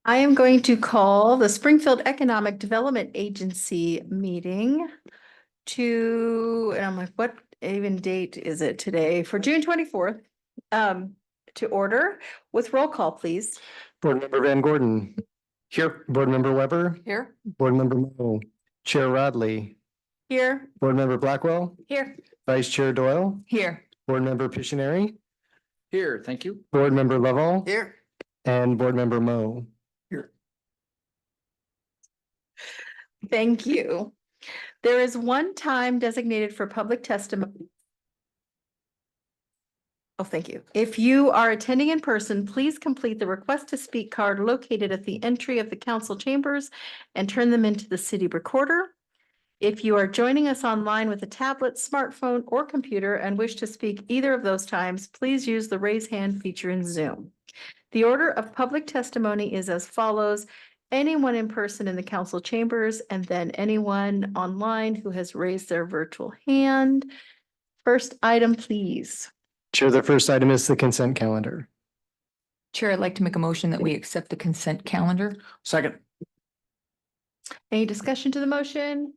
I am going to call the Springfield Economic Development Agency meeting and I'm like, what even date is it today? For June 24th, to order with roll call, please. Board Member Van Gordon. Here. Board Member Weber. Here. Board Member Moe. Chair Rodley. Here. Board Member Blackwell. Here. Vice Chair Doyle. Here. Board Member Pictionary. Here, thank you. Board Member Lovall. Here. And Board Member Moe. Here. Thank you. There is one time designated for public testimony. Oh, thank you. If you are attending in person, please complete the request to speak card located at the entry of the council chambers and turn them into the city recorder. If you are joining us online with a tablet, smartphone, or computer and wish to speak either of those times, please use the raise hand feature in Zoom. The order of public testimony is as follows: anyone in person in the council chambers, and then anyone online who has raised their virtual hand. First item, please. Chair, the first item is the consent calendar. Chair, I'd like to make a motion that we accept the consent calendar. Second. Any discussion to the motion?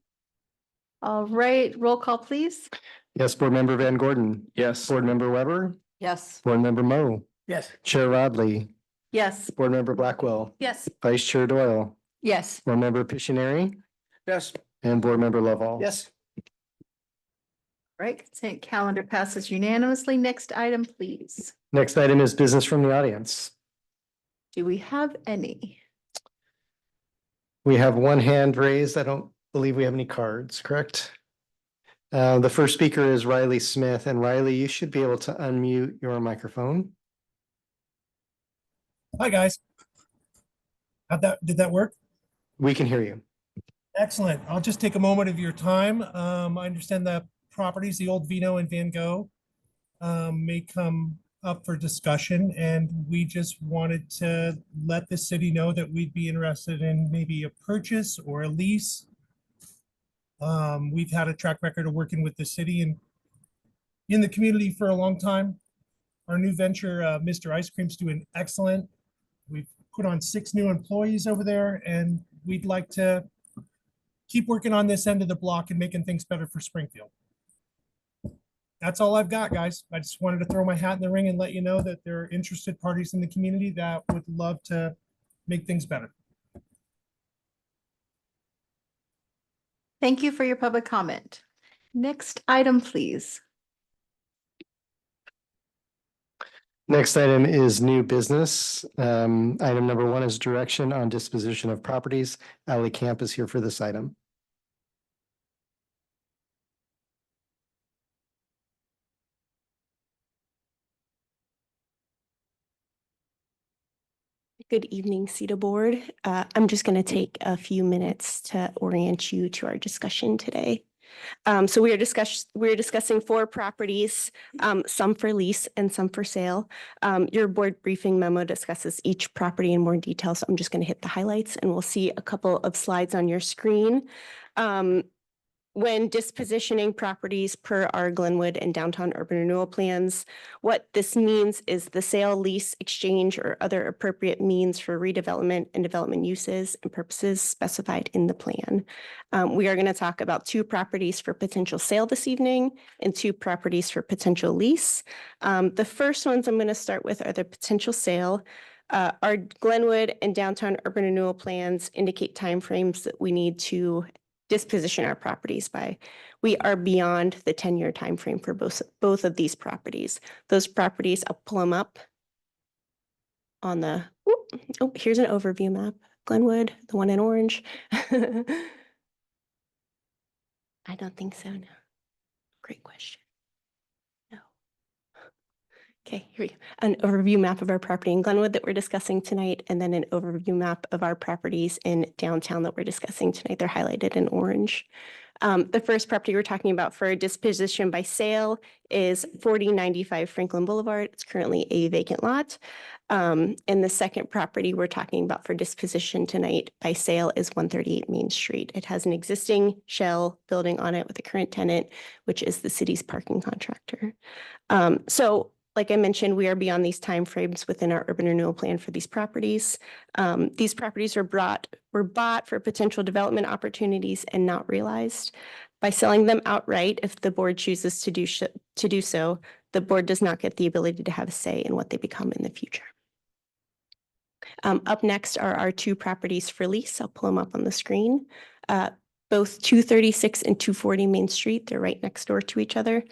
All right, roll call, please. Yes, Board Member Van Gordon. Yes. Board Member Weber. Yes. Board Member Moe. Yes. Chair Rodley. Yes. Board Member Blackwell. Yes. Vice Chair Doyle. Yes. Board Member Pictionary. Yes. And Board Member Lovall. Yes. Right, consent calendar passes unanimously. Next item, please. Next item is business from the audience. Do we have any? We have one hand raised. I don't believe we have any cards, correct? The first speaker is Riley Smith, and Riley, you should be able to unmute your microphone. Hi, guys. Did that work? We can hear you. Excellent. I'll just take a moment of your time. I understand that properties, the old Vino and Van Gogh, may come up for discussion, and we just wanted to let the city know that we'd be interested in maybe a purchase or a lease. We've had a track record of working with the city and in the community for a long time. Our new venture, Mr. Ice Cream's doing excellent. We've put on 6 new employees over there, and we'd like to keep working on this end of the block and making things better for Springfield. That's all I've got, guys. I just wanted to throw my hat in the ring and let you know that there are interested parties in the community that would love to make things better. Thank you for your public comment. Next item, please. Next item is new business. Item number 1 is direction on disposition of properties. Ally Camp is here for this item. Good evening, SEDA board. I'm just going to take a few minutes to orient you to our discussion today. So we're discussing 4 properties, some for lease and some for sale. Your board briefing memo discusses each property in more detail, so I'm just going to hit the highlights, and we'll see a couple of slides on your screen. When dispositioning properties per our Glenwood and downtown urban renewal plans, what this means is the sale, lease, exchange, or other appropriate means for redevelopment and development uses and purposes specified in the plan. We are going to talk about 2 properties for potential sale this evening and 2 properties for potential lease. The first ones I'm going to start with are the potential sale. Our Glenwood and downtown urban renewal plans indicate timeframes that we need to disposition our properties by. We are beyond the 10-year timeframe for both of these properties. Those properties, I'll pull them up on the, oh, here's an overview map. Glenwood, the one in orange. I don't think so, no. Great question. No. Okay, here we go. An overview map of our property in Glenwood that we're discussing tonight, and then an overview map of our properties in downtown that we're discussing tonight. They're highlighted in orange. The first property we're talking about for disposition by sale is 4095 Franklin Boulevard. It's currently a vacant lot. And the second property we're talking about for disposition tonight by sale is 138 Main Street. It has an existing shell building on it with a current tenant, which is the city's parking contractor. So like I mentioned, we are beyond these timeframes within our urban renewal plan for these properties. These properties were bought for potential development opportunities and not realized. By selling them outright, if the board chooses to do so, the board does not get the ability to have a say in what they become in the future. Up next are our two properties for lease. I'll pull them up on the screen. Both 236 and 240 Main Street. They're right next door to each other.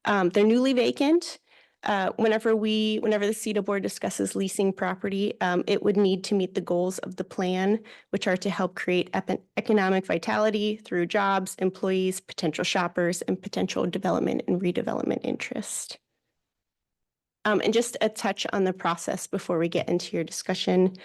They're newly vacant. Whenever the SEDA board discusses leasing property, it would need to meet the goals of the plan, which are to help create economic vitality through jobs, employees, potential shoppers, and potential development and redevelopment interest. And just a touch on the process before we get into your discussion.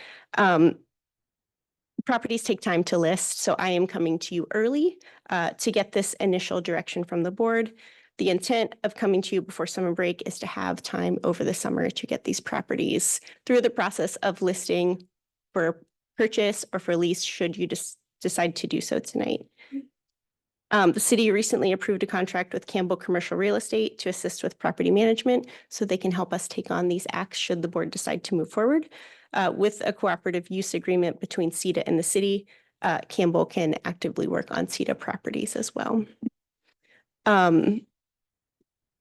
Properties take time to list, so I am coming to you early to get this initial direction from the board. The intent of coming to you before summer break is to have time over the summer to get these properties through the process of listing for purchase or for lease, should you just decide to do so tonight. The city recently approved a contract with Campbell Commercial Real Estate to assist with property management, so they can help us take on these acts should the board decide to move forward. With a cooperative use agreement between SEDA and the city, Campbell can actively work on SEDA properties as well.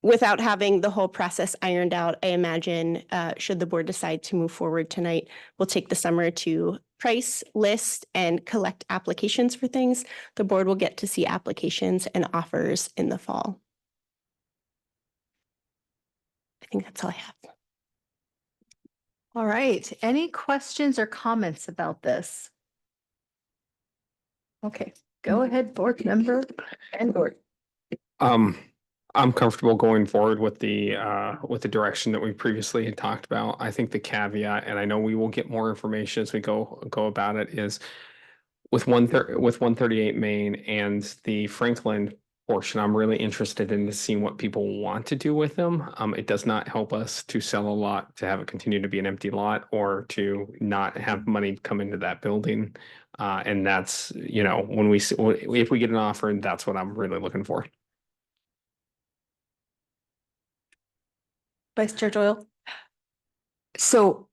Without having the whole process ironed out, I imagine, should the board decide to move forward tonight, we'll take the summer to price, list, and collect applications for things. The board will get to see applications and offers in the fall. I think that's all I have. All right. Any questions or comments about this? Okay, go ahead, board member and board. I'm comfortable going forward with the direction that we previously had talked about. I think the caveat, and I know we will get more information as we go about it, is with 138 Main and the Franklin portion, I'm really interested in seeing what people want to do with them. It does not help us to sell a lot, to have it continue to be an empty lot, or to not have money come into that building. And that's, if we get an offer, that's what I'm really looking for. Vice Chair Doyle? So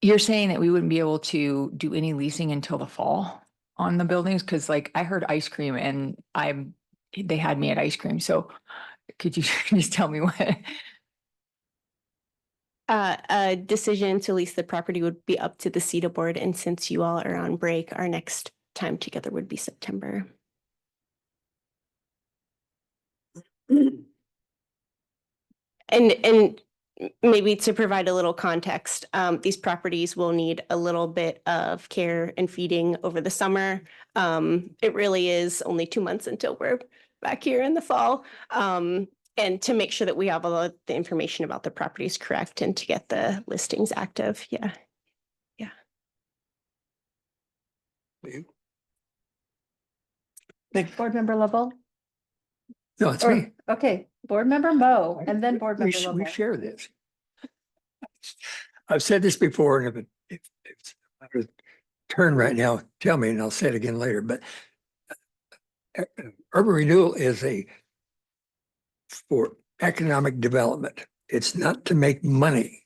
you're saying that we wouldn't be able to do any leasing until the fall on the buildings? Because like I heard ice cream and they had me at ice cream. So could you just tell me what? A decision to lease the property would be up to the SEDA board, and since you all are on break, our next time together would be September. And maybe to provide a little context, these properties will need a little bit of care and feeding over the summer. It really is only 2 months until we're back here in the fall. And to make sure that we have all of the information about the properties correct and to get the listings active. Yeah. Board member Lovell? No, it's Or, me. okay, board member Mo, and then board member We Lovell. share this. I've said this before, and if it's out of turn right now, tell me and I'll say it again later, but urban renewal is for economic development. It's not to make money.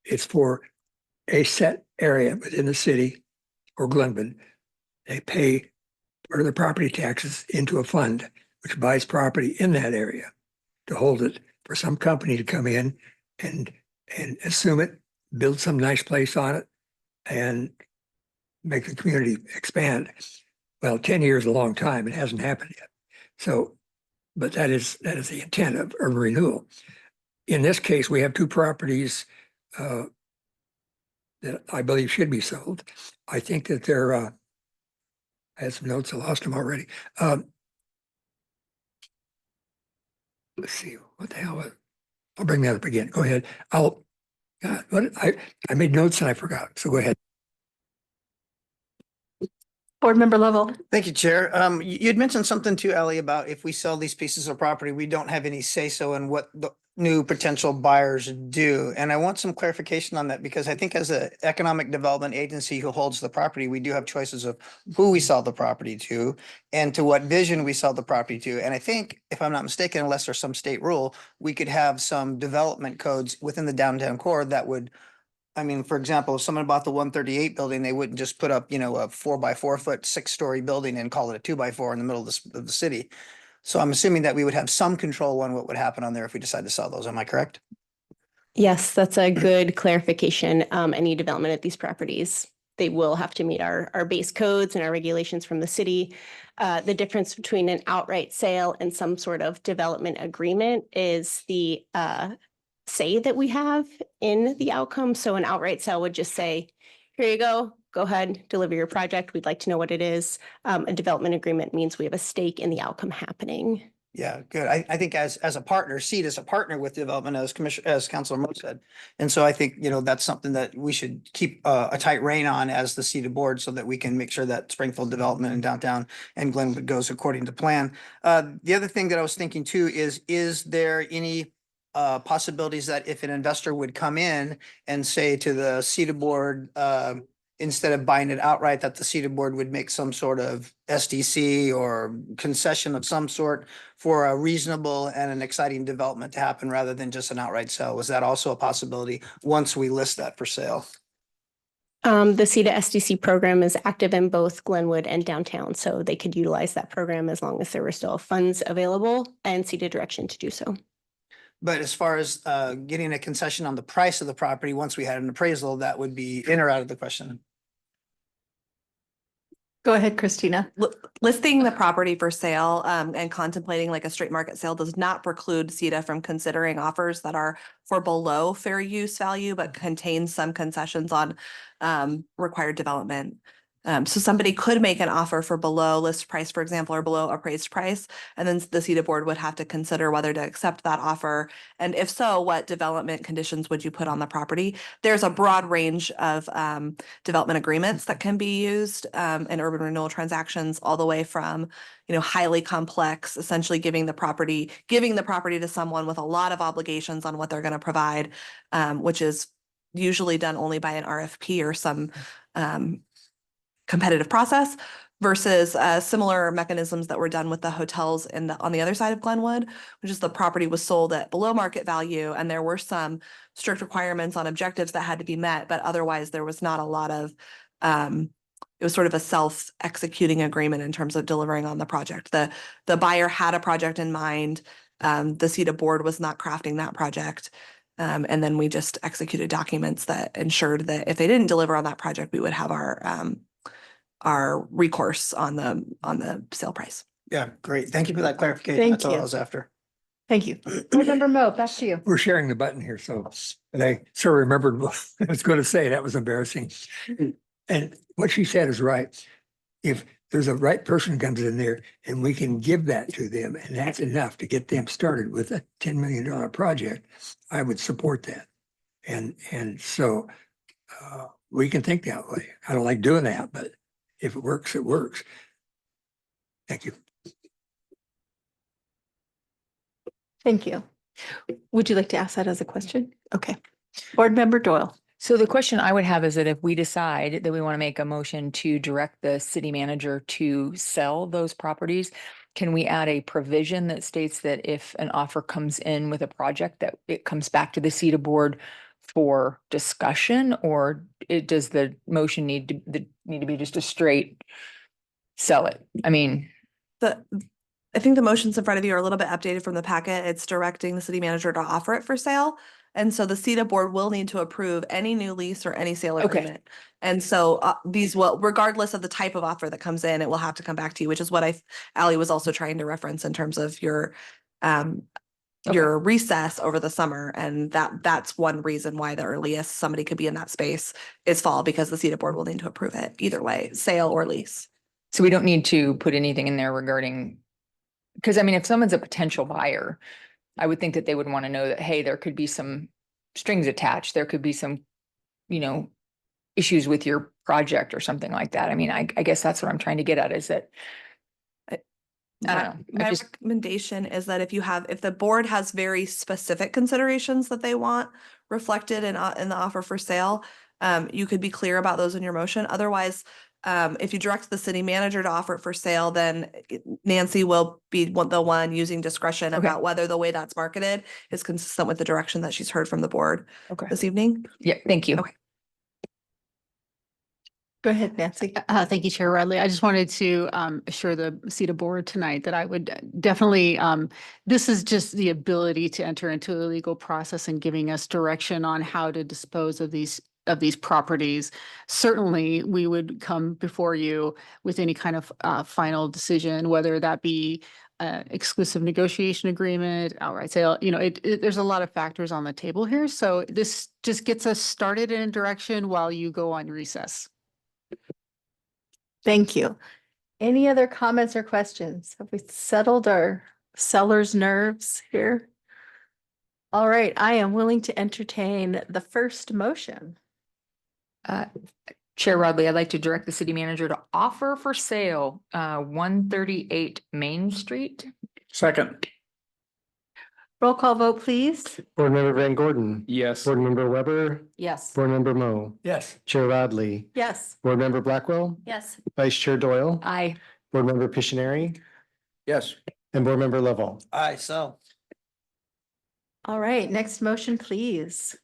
It's for a set area within the city or Glenwood. They pay part of their property taxes into a fund which buys property in that area to hold it for some company to come in and assume it, build some nice place on it, and make the community expand. Well, 10 years is a long time. It hasn't happened yet. So, but that is the intent of urban renewal. In this case, we have two properties that I believe should be sold. I think that they're, I had some notes, I lost them already. Let's see, what the hell? I'll bring that up again. Go ahead. I made notes and I forgot. So go ahead. Board Member Lovell. Thank you, Chair. You had mentioned something too, Ellie, about if we sell these pieces of property, we don't have any say-so in what the new potential buyers do. And I want some clarification on that because I think as an economic development agency who holds the property, we do have choices of who we sell the property to and to what vision we sell the property to. And I think, if I'm not mistaken, unless there's some state rule, we could have some development codes within the downtown core that would, I mean, for example, if someone bought the 138 building, they wouldn't just put up, a 4 by 4 foot, 6 story building and call it a 2 by 4 in the middle of the city. So I'm assuming that we would have some control on what would happen on there if we decide to sell those. Am I correct? Yes, that's a good clarification. Any development at these properties, they will have to meet our base codes and our regulations from the city. The difference between an outright sale and some sort of development agreement is the say that we have in the outcome. So an outright sale would just say, here you go ahead, deliver your project. We'd like to know what it is. A development agreement means we have a stake in the outcome happening. Yeah, good. I think as a partner, SEDA is a partner with development as Councilor Mo said. And so I think, that's something that we should keep a tight rein on as the SEDA board so that we can make sure that Springfield development in downtown and Glenwood goes according to plan. The other thing that I was thinking too is there any possibilities that if an investor would come in and say to the SEDA board, instead of buying it outright, that the SEDA board would make some sort of SDC or concession of some sort for a reasonable and an exciting development to happen rather than just an outright sale? Was that also a possibility once we list that for sale? The SEDA SDC program is active in both Glenwood and downtown, so they could utilize that program as long as there were still funds available and SEDA direction to do so. But as far as getting a concession on the price of the property, once we had an appraisal, that would be in or out of the question. Go ahead, Christina. Listing the property for sale and contemplating like a straight market sale does not preclude SEDA from considering offers that are for below fair use value, but contain some concessions on required development. So somebody could make an offer for below list price, for example, or below appraised price, and then the SEDA board would have to consider whether to accept that offer. And if so, what development conditions would you put on the property? There's a broad range of development agreements that can be used in urban renewal transactions, all the way from, highly complex, essentially giving the property to someone with a lot of obligations on what they're going to provide, which is usually done only by an RFP or some competitive process, versus similar mechanisms that were done with the hotels on the other side of Glenwood, which is the property was sold at below market value, and there were some strict requirements on objectives that had to be met, but otherwise there was not a lot of it was sort of a self-executing agreement in terms of delivering on the project. The buyer had a project in mind. The SEDA board was not crafting that project. And then we just executed documents that ensured that if they didn't deliver on that project, we would have our recourse on the sale price. Yeah, great. Thank you for that clarification. Thank That's all I you. was after. Thank you. Board Member Mo, back to you. We're sharing the button here, so, and I sort of remembered what I was going to say. That was embarrassing. And what she said is right. If there's a right person comes in there and we can give that to them, and that's enough to get them started with a $10 million project, I would support that. And so we can think that way. I don't like doing that, but if it works, it works. Thank you. Thank you. Would you like to ask that as a question? Okay. Board Member Doyle. So the question I would have is that if we decide that we want to make a motion to direct the city manager to sell those properties, can we add a provision that states that if an offer comes in with a project, that it comes back to the SEDA board for discussion, or does the motion need to be just a straight sell it? I mean, I think the motions in front of you are a little bit updated from the packet. It's directing the city manager to offer it for sale. And so the SEDA board will need to approve any new lease or any sale agreement. And so these will, regardless of the type of offer that comes in, it will have to come back to you, which is what Ally was also trying to reference in terms of your recess over the summer. And that's one reason why the earliest somebody could be in that space is fall, because the SEDA board will need to approve it either way, sale or lease. so we don't need to put anything in there regarding, because I mean, if someone's a potential buyer, I would think that they would want to know that, hey, there could be some strings attached. There could be some, issues with your project or something like that. I mean, I guess that's what I'm trying to get at is that. I don't know. I My just, recommendation is that if the board has very specific considerations that they want reflected in the offer for sale, you could be clear about those in your motion. Otherwise, if you direct the city manager to offer it for sale, then Nancy will be the one using discretion Okay. about whether the way that's marketed is consistent with the direction that she's heard from the board okay. this evening. Yeah, thank you. Okay. Go ahead, Nancy. Thank you, Chair Ridley. I just wanted to assure the SEDA board tonight that I would definitely, this is just the ability to enter into a legal process and giving us direction on how to dispose of these properties. Certainly, we would come before you with any kind of final decision, whether that be exclusive negotiation agreement, outright sale, there's a lot of factors on the table here. So this just gets us started in a direction while you go on recess. Thank you. Any other comments or questions? Have we settled our sellers' nerves here? All right, I am willing to entertain the first motion. Chair Rodley, I'd like to direct the city manager to offer for sale 138 Main Street. Second. Roll call vote, please. Board Member Van Gordon. Yes. Board Member Weber. Yes. Board Member Mo. Yes. Chair Rodley. Yes. Board Member Blackwell. Yes. Vice Chair Doyle. Aye. Board Member Pictionary. Yes. And Board Member Lovall. Aye, so. All right, next motion, please.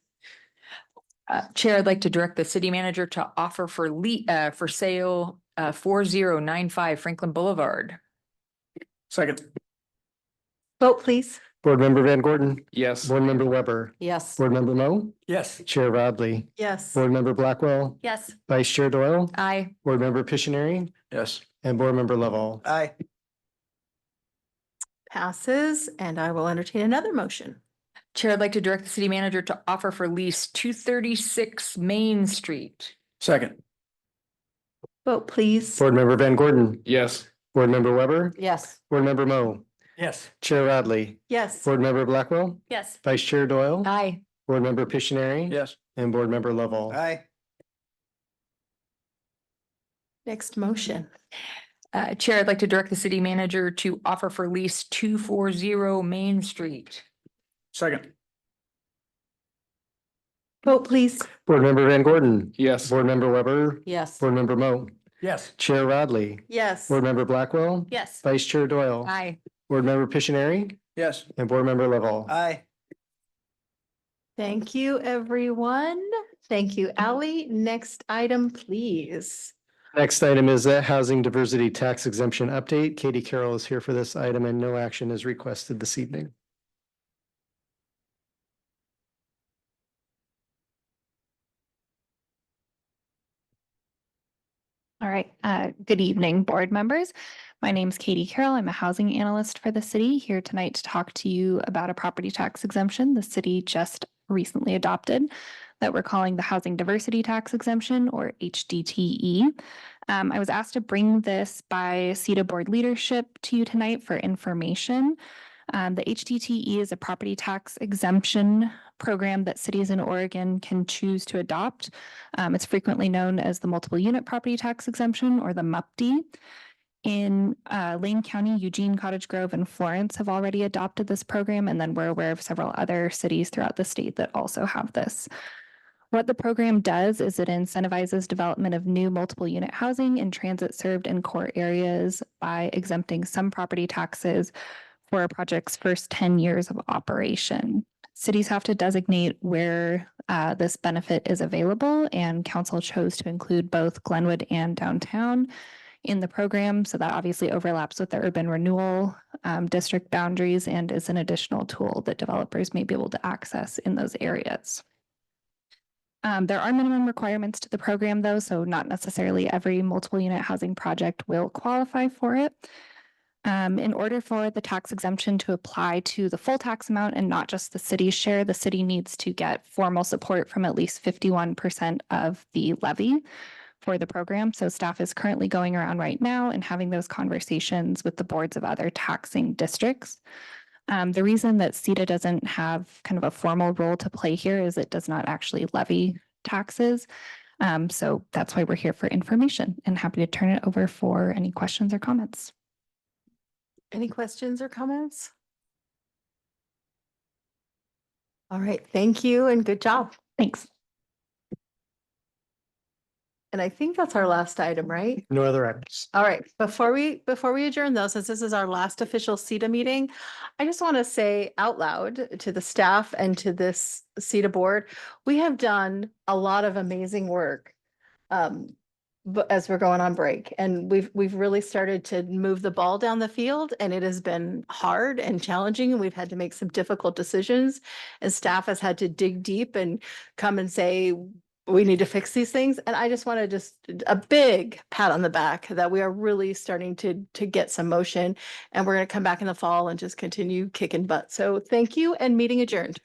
Chair, I'd like to direct the city manager to offer for sale 4095 Franklin Boulevard. Second. Vote, please. Board Member Van Gordon. Yes. Board Member Weber. Yes. Board Member Mo. Yes. Chair Rodley. Yes. Board Member Blackwell. Yes. Vice Chair Doyle. Aye. Board Member Pictionary. Yes. And Board Member Lovall. Aye. Passes, and I will entertain another motion. Chair, I'd like to direct the city manager to offer for lease 236 Main Street. Second. Vote, please. Board Member Van Gordon. Yes. Board Member Weber. Yes. Board Member Mo. Yes. Chair Rodley. Yes. Board Member Blackwell. Yes. Vice Chair Doyle. Aye. Board Member Pictionary. Yes. And Board Member Lovall. Aye. Next motion. Chair, I'd like to direct the city manager to offer for lease 240 Main Street. Second. Vote, please. Board Member Van Gordon. Yes. Board Member Weber. Yes. Board Member Mo. Yes. Chair Rodley. Yes. Board Member Blackwell. Yes. Vice Chair Doyle. Aye. Board Member Pictionary. Yes. And Board Member Lovall. Aye. Thank you, everyone. Thank you, Ally. Next item, please. Next item is a housing diversity tax exemption update. Katie Carroll is here for this item and no action is requested this evening. All right. Good evening, board members. My name's Katie Carroll. I'm a housing analyst for the city here tonight to talk to you about a property tax exemption the city just recently adopted that we're calling the Housing Diversity Tax Exemption, or HDTE. I was asked to bring this by SEDA board leadership to you tonight for information. The HDTE is a property tax exemption program that cities in Oregon can choose to adopt. It's frequently known as the multiple unit property tax exemption, or the MUPD. In Lane County, Eugene, Cottage Grove, and Florence have already adopted this program, and then we're aware of several other cities throughout the state that also have this. What the program does is it incentivizes development of new multiple unit housing in transit served and core areas by exempting some property taxes for a project's first 10 years of operation. Cities have to designate where this benefit is available, and council chose to include both Glenwood and downtown in the program. So that obviously overlaps with the urban renewal district boundaries and is an additional tool that developers may be able to access in those areas. There are minimum requirements to the program though, so not necessarily every multiple unit housing project will qualify for it. In order for the tax exemption to apply to the full tax amount and not just the city's share, the city needs to get formal support from at least 51% of the levy for the program. So staff is currently going around right now and having those conversations with the boards of other taxing districts. The reason that SEDA doesn't have kind of a formal role to play here is it does not actually levy taxes. So that's why we're here for information, and happy to turn it over for any questions or comments. Any questions or comments? All right, thank you and good job. Thanks. And I think that's our last item, right? No other items. All right, before we adjourn though, since this is our last official SEDA meeting, I just want to say out loud to the staff and to this SEDA board, we have done a lot of amazing work. But as we're going on break, and we've really started to move the ball down the field, and it has been hard and challenging, and we've had to make some difficult decisions. And staff has had to dig deep and come and say, we need to fix these things. And I just want to just a big pat on the back that we are really starting to get some motion, and we're going to come back in the fall and just continue kicking butt. So thank you, and meeting adjourned.